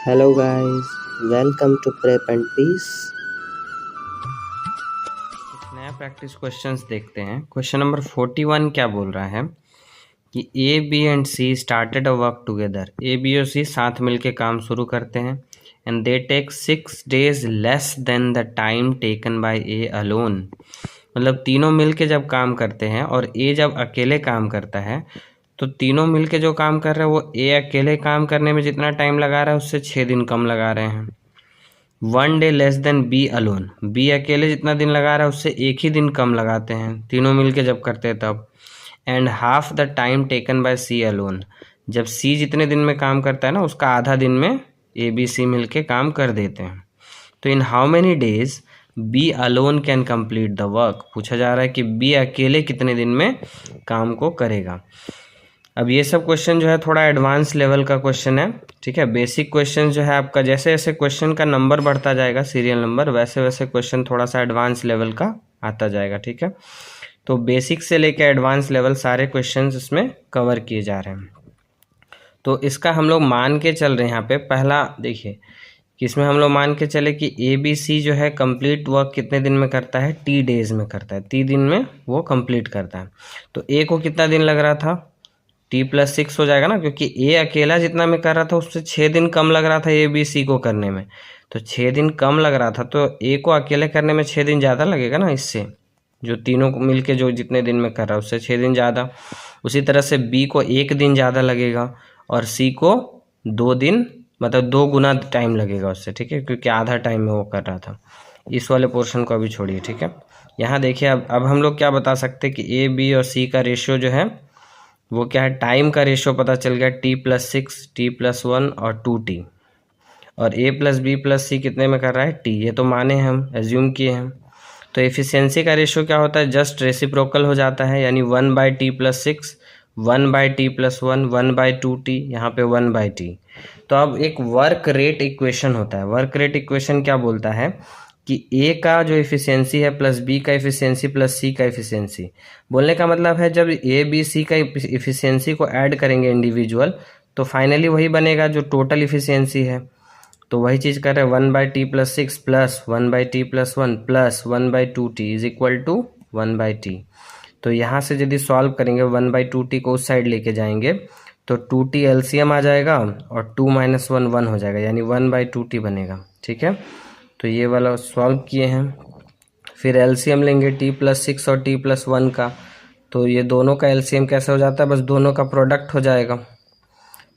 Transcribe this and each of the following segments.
Hello guys, welcome to Prep and Peace। एक नया practice questions देखते हैं। क्वेश्चन नंबर 41 क्या बोल रहा है कि A B and C started a work together. A B और सी साथ मिलके काम शुरू करते हैं and they take 6 days less than the time taken by A alone. मतलब तीनों मिलके जब काम करते हैं और ए जब अकेले काम करता है तो तीनों मिलके जो काम कर रहे हैं वो ए अकेले काम करने में जितना टाइम लगा रहा है उससे 6 दिन कम लगा रहे हैं। 1 day less than B alone. B अकेले जितना दिन लगा रहा है उससे एक ही दिन कम लगाते हैं तीनों मिलके जब करते हैं तब। And half the time taken by C alone. जब सी जितने दिन में काम करता है ना उसका आधा दिन में ए बी सी मिलके काम कर देते हैं। तो in how many days B alone can complete the work. पूछा जा रहा है कि बी अकेले कितने दिन में काम को करेगा। अब ये सब क्वेश्चन जो है थोड़ा एडवांस लेवल का क्वेश्चन है, ठीक है। बेसिक क्वेश्चन जो है आपका जैसे जैसे क्वेश्चन का नंबर बढ़ता जाएगा सीरियल नंबर वैसे वैसे क्वेश्चन थोड़ा सा एडवांस लेवल का आता जाएगा, ठीक है। तो बेसिक से लेकर एडवांस लेवल सारे क्वेश्चंस इसमें कवर किए जा रहे हैं। तो इसका हम लोग मान के चल रहे हैं। यहाँ पे पहला देखिए कि इसमें हम लोग मान के चले कि ए बी सी जो है कंप्लीट वर्क कितने दिन में करता है, टी डेज में करता है, 3 दिन में वो कंप्लीट करता है। तो ए को कितना दिन लग रहा था, t+6 हो जाएगा ना, क्योंकि ए अकेला जितना में कर रहा था उससे 6 दिन कम लग रहा था ए बी सी को करने में। तो 6 दिन कम लग रहा था तो ए को अकेले करने में 6 दिन ज़्यादा लगेगा ना, इससे जो तीनों को मिलके जो जितने दिन में कर रहा है उससे 6 दिन ज़्यादा। उसी तरह से बी को 1 दिन ज़्यादा लगेगा और सी को 2 दिन, मतलब 2 गुना टाइम लगेगा उससे, ठीक है, क्योंकि आधा टाइम में वो कर रहा था। इस वाले पोर्शन को अभी छोड़िए, ठीक है। यहाँ देखिए अब हम लोग क्या बता सकते हैं कि ए बी और सी का रेशियो जो है वो क्या है, टाइम का रेशियो पता चल गया t+6, t+1 और 2t। और a प्लस बी प्लस सी कितने में कर रहा है, t। ये तो माने हम एज्यूम किए हैं। तो एफिशिएंसी का रेशियो क्या होता है, जस्ट रेसिप्रोकल हो जाता है, यानी 1/t+6, 1/t+1, 1/2t, यहाँ पे 1/t। तो अब एक वर्क रेट इक्वेशन होता है। वर्क रेट इक्वेशन क्या बोलता है कि ए का जो एफिशिएंसी है प्लस बी का एफिशिएंसी प्लस सी का एफिशिएंसी। बोलने का मतलब है जब ए बी सी का एफिशिएंसी को ऐड करेंगे इंडिविजुअल तो फाइनली वही बनेगा जो टोटल एफिशिएंसी है। तो वही चीज़ कर रहे हैं, 1/t+6 plus 1/t+1 plus 1/2t is equal to 1/t। तो यहाँ से यदि सॉल्व करेंगे 1/2t को उस साइड लेके जाएंगे तो 2t एलसीएम आ जाएगा और 2 - 1 1 हो जाएगा, यानी 1/2t बनेगा, ठीक है। तो ये वाला सॉल्व किए हैं। फिर एलसीएम लेंगे t+6 और t+1 का, तो ये दोनों का एलसीएम कैसे हो जाता है, बस दोनों का प्रोडक्ट हो जाएगा।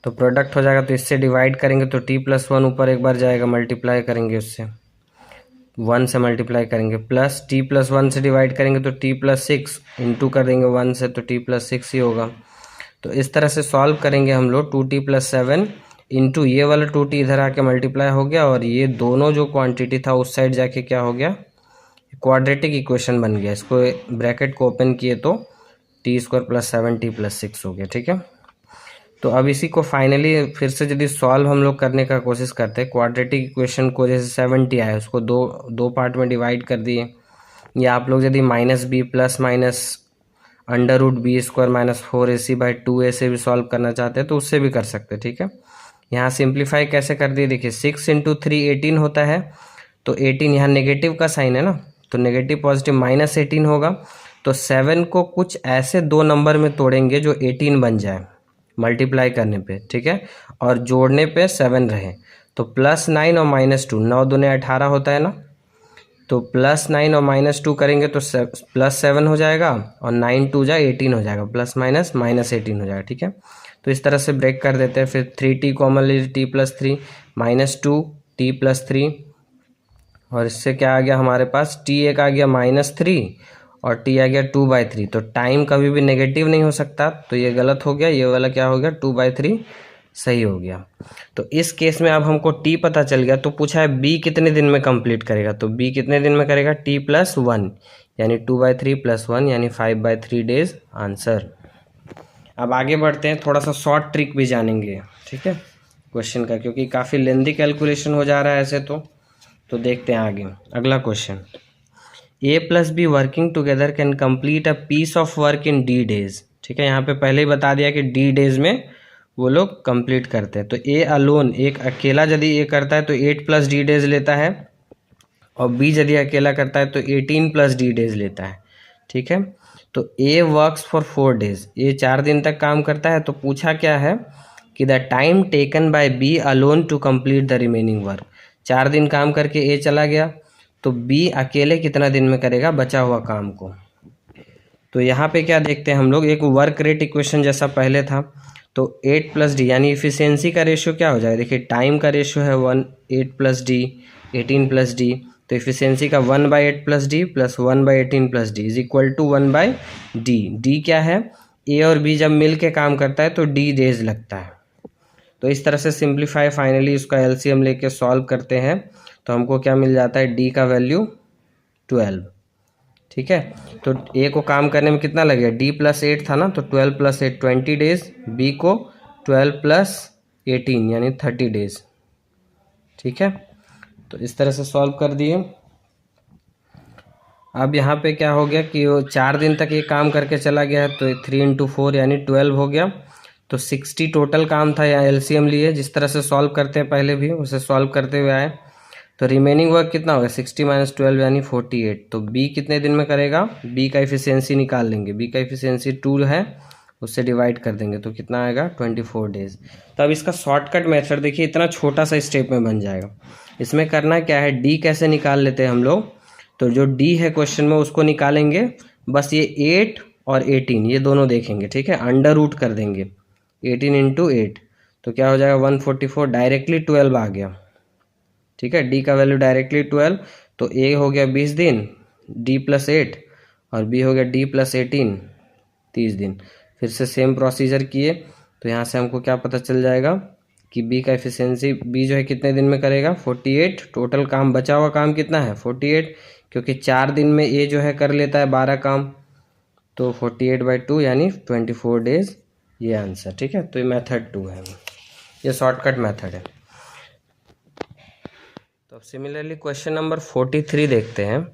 तो प्रोडक्ट हो जाएगा तो इससे डिवाइड करेंगे तो t+1 ऊपर एक बार जाएगा, मल्टीप्लाई करेंगे उससे, 1 से मल्टीप्लाई करेंगे, प्लस t+1 से डिवाइड करेंगे तो t+6 इंटू कर देंगे 1 से तो t+6 ही होगा। तो इस तरह से सॉल्व करेंगे हम लोग 2t+7 इंटू ये वाला 2t इधर आके मल्टीप्लाई हो गया और ये दोनों जो क्वांटिटी था उस साइड जाके क्या हो गया, क्वाड्रेटिक इक्वेशन बन गया। इसको ब्रैकेट को ओपन किए तो t² + 7t+6 हो गया, ठीक है। तो अब इसी को फाइनली फिर से यदि सॉल्व हम लोग करने का कोशिश करते हैं, क्वाड्रेटिक इक्वेशन को जैसे 70 आया उसको दो पार्ट में डिवाइड कर दिए, या आप लोग यदि -b plus minus √b² - 4ac/2a से भी सॉल्व करना चाहते हैं तो उससे भी कर सकते हैं, ठीक है। यहाँ सिंप्लीफाई कैसे कर दिए, देखिए 6 × 3 18 होता है, तो 18 यहाँ नेगेटिव का साइन है ना, तो नेगेटिव पॉजिटिव -18 होगा। तो 7 को कुछ ऐसे 2 नंबर में तोड़ेंगे जो 18 बन जाए मल्टीप्लाई करने पे, ठीक है, और जोड़ने पे 7 रहे। तो +9 और -2, 9 दूने 18 होता है ना, तो +9 और -2 करेंगे तो +7 हो जाएगा और 9 × 2 = 18 हो जाएगा, +- -18 हो जाएगा, ठीक है। तो इस तरह से ब्रेक कर देते हैं। फिर 3t कॉमन लीजिए, t+3 -2 t+3, और इससे क्या आ गया हमारे पास, t एक आ गया -3 और t आ गया 2/3। तो टाइम कभी भी नेगेटिव नहीं हो सकता, तो ये गलत हो गया, ये वाला क्या हो गया 2/3 सही हो गया। तो इस केस में अब हमको t पता चल गया, तो पूछा है b कितने दिन में कंप्लीट करेगा, तो b कितने दिन में करेगा, t+1 यानी 2/3 + 1 यानी 5/3 डेज आंसर। अब आगे बढ़ते हैं, थोड़ा सा शॉर्ट ट्रिक भी जानेंगे, ठीक है, क्वेश्चन का, क्योंकि काफ़ी लेंदी कैलकुलेशन हो जा रहा है ऐसे तो देखते हैं आगे। अगला question, a + b working together can complete a piece of work in d days, ठीक है। यहाँ पे पहले ही बता दिया कि d डेज में वो लोग कंप्लीट करते हैं। तो ए अलोन, एक अकेला यदि ए करता है तो 8 प्लस डी डेज लेता है, और बी यदि अकेला करता है तो 18 प्लस डी डेज लेता है। ठीक है, तो ए वर्क्स फॉर 4 डेज, ए 4 दिन तक काम करता है। तो पूछा क्या है कि the time taken by B alone to complete the remaining work. 4 दिन काम करके ए चला गया, तो बी अकेले कितना दिन में करेगा बचा हुआ काम को। तो यहाँ पे क्या देखते हैं हम लोग, एक वर्क रेट इक्वेशन जैसा पहले था। तो 8 प्लस डी यानी इफिशियंसी का रेशियो क्या हो जाएगा, देखिए टाइम का रेशियो है 1, 8 प्लस डी 18 प्लस डी, तो इफिशियंसी का 1/8 plus D plus 1/18 plus D is equal to 1/डी। डी क्या है, ए और बी जब मिल के काम करता है तो डी डेज लगता है। तो इस तरह से सिंप्लीफाई फाइनली उसका एलसीएम लेके सॉल्व करते हैं, तो हमको क्या मिल जाता है, डी का वैल्यू 12। ठीक है, तो ए को काम करने में कितना लगेगा, डी प्लस 8 था ना, तो 12 प्लस 8 20 डेज, बी को 12 प्लस 18 यानी 30 डेज। ठीक है, तो इस तरह से सॉल्व कर दिए। अब यहाँ पे क्या हो गया कि वो 4 दिन तक ये काम करके चला गया है, तो 3 × 4 यानी 12 हो गया। तो 60 टोटल काम था, या एलसीएम लिए जिस तरह से सॉल्व करते हैं पहले भी उसे सॉल्व करते हुए आए। तो रिमेनिंग वर्क कितना होगा, 60 - 12 यानी 48। तो बी कितने दिन में करेगा, बी का इफिशियंसी निकाल लेंगे, बी का इफिशियंसी 2 है, उससे डिवाइड कर देंगे तो कितना आएगा 24 डेज। तो अब इसका शॉर्टकट मेथड देखिए, इतना छोटा सा स्टेप में बन जाएगा। इसमें करना क्या है, डी कैसे निकाल लेते हैं हम लोग, तो जो डी है क्वेश्चन में उसको निकालेंगे, बस ये 8 और 18 ये दोनों देखेंगे। ठीक है, अंडर रूट कर देंगे 18 × 8, तो क्या हो जाएगा 144, डायरेक्टली 12 आ गया। ठीक है, डी का वैल्यू डायरेक्टली 12, तो ए हो गया 20 दिन, डी प्लस 8, और बी हो गया डी प्लस 18 30 दिन। फिर से सेम प्रोसीजर किए, तो यहाँ से हमको क्या पता चल जाएगा कि बी का एफिशिएंसी, बी जो है कितने दिन में करेगा 48, टोटल काम बचा हुआ काम कितना है 48, क्योंकि 4 दिन में ए जो है कर लेता है 12 काम, तो 48/2 यानी 24 डेज, ये आंसर। ठीक है, तो ये मेथड 2 है, ये शॉर्टकट मेथड है। तो अब सिमिलरली क्वेश्चन नंबर 43 देखते हैं।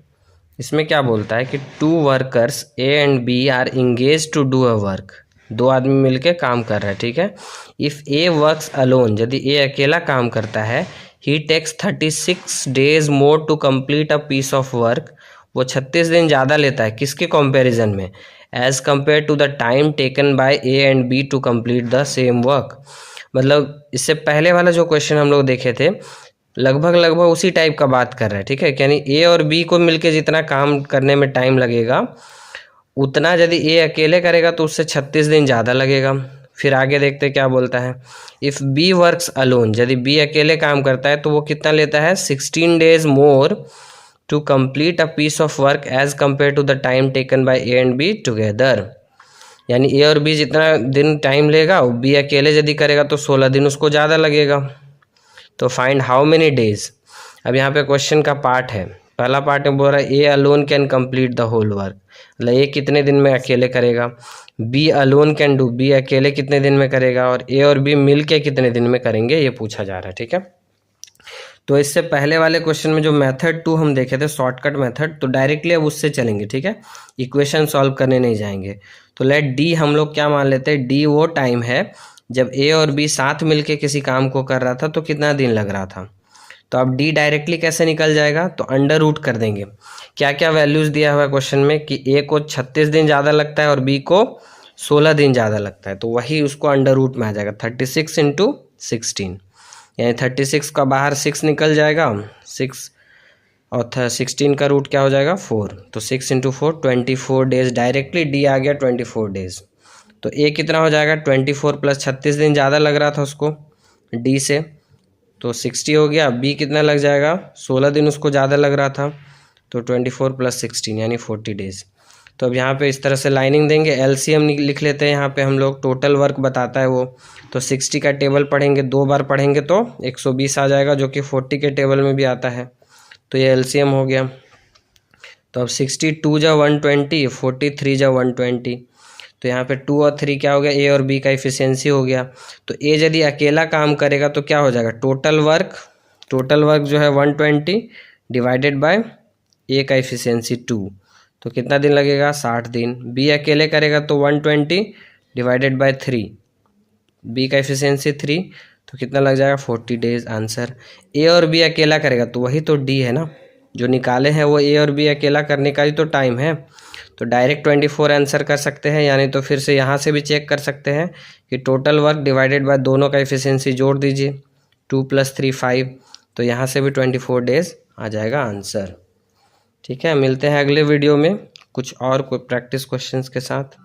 इसमें क्या बोलता है कि 2 workers A and B are engage to do a work, 2 आदमी मिलके काम कर रहे हैं। ठीक है, इफ़ ए वर्क्स अलोन, यदि ए अकेला काम करता है, he takes 36 days more to complete a piece of work, वो 36 दिन ज़्यादा लेता है किसके कंपैरिजन में, as compare to the time taken by A and B to complete the same work. मतलब इससे पहले वाला जो क्वेश्चन हम लोग देखे थे लगभग उसी टाइप का बात कर रहा है। ठीक है, यानी ए और बी को मिलके जितना काम करने में टाइम लगेगा, उतना यदि ए अकेले करेगा तो उससे 36 दिन ज़्यादा लगेगा। फिर आगे देखते क्या बोलता है, इफ़ बी वर्क्स अलोन, यदि बी अकेले काम करता है तो वो कितना लेता है 16 days more to complete a piece of work as compare to the time taken by A and B together. यानी ए और बी जितना दिन टाइम लेगा, बी अकेले यदि करेगा तो 16 दिन उसको ज़्यादा लगेगा। तो फाइंड हाउ मेनी डेज। अब यहाँ पे क्वेश्चन का पार्ट है, पहला पार्ट में बोल रहा है A alone can complete the whole work, मतलब ए कितने दिन में अकेले करेगा, B alone can do, B अकेले कितने दिन में करेगा, और ए और बी मिल के कितने दिन में करेंगे, ये पूछा जा रहा है। ठीक है, तो इससे पहले वाले क्वेश्चन में जो मेथड 2 हम देखे थे शॉर्टकट मेथड, तो डायरेक्टली अब उससे चलेंगे। ठीक है, इक्वेशन सॉल्व करने नहीं जाएंगे। तो लेट डी हम लोग क्या मान लेते हैं, डी वो टाइम है जब ए और बी साथ मिलके किसी काम को कर रहा था, तो कितना दिन लग रहा था। तो अब डी डायरेक्टली कैसे निकल जाएगा, तो अंडर रूट कर देंगे। क्या क्या वैल्यूज़ दिया हुआ है क्वेश्चन में कि ए को 36 दिन ज़्यादा लगता है और बी को 16 दिन ज़्यादा लगता है, तो वही उसको अंडर रूट में आ जाएगा 36 × 16, यानी 36 का बाहर 6 निकल जाएगा, 6 और 16 का रूट क्या हो जाएगा 4, तो 6 × 4 24 डेज, डायरेक्टली डी आ गया 24 डेज। तो ए कितना हो जाएगा 24 प्लस 36 दिन ज़्यादा लग रहा था उसको डी से, तो 60 हो गया। बी कितना लग जाएगा 16 दिन उसको ज़्यादा लग रहा था, तो 24 + 16 यानी 40 डेज। तो अब यहाँ पे इस तरह से लाइनिंग देंगे, एलसीएम लिख लेते हैं यहाँ पे हम लोग, टोटल वर्क बताता है वो, तो 60 का टेबल पढ़ेंगे, 2 बार पढ़ेंगे तो 120 आ जाएगा, जो कि 40 के टेबल में भी आता है, तो ये एलसीएम हो गया। तो अब 62 × 120, 43 × 120, तो यहाँ पे 2 और 3 क्या हो गया, ए और बी का इफिशियंसी हो गया। तो ए यदि अकेला काम करेगा तो क्या हो जाएगा, टोटल वर्क जो है 120 डिवाइडेड बाय ए का इफिशियंसी 2, तो कितना दिन लगेगा 60 दिन। बी अकेले करेगा तो 120 डिवाइडेड बाय 3, बी का एफिशिएंसी 3, तो कितना लग जाएगा 40 डेज आंसर। ए और बी अकेला करेगा तो वही तो डी है ना, जो निकाले हैं वो ए और बी अकेला करने का ही तो टाइम है। तो डायरेक्ट 24 आंसर कर सकते हैं, यानी तो फिर से यहाँ से भी चेक कर सकते हैं कि टोटल वर्क डिवाइडेड बाय दोनों का एफिशिएंसी जोड़ दीजिए, 2 + 3 5, तो यहाँ से भी 24 डेज आ जाएगा आंसर। ठीक है, मिलते हैं अगले वीडियो में कुछ और कोई प्रैक्टिस क्वेश्चंस के साथ।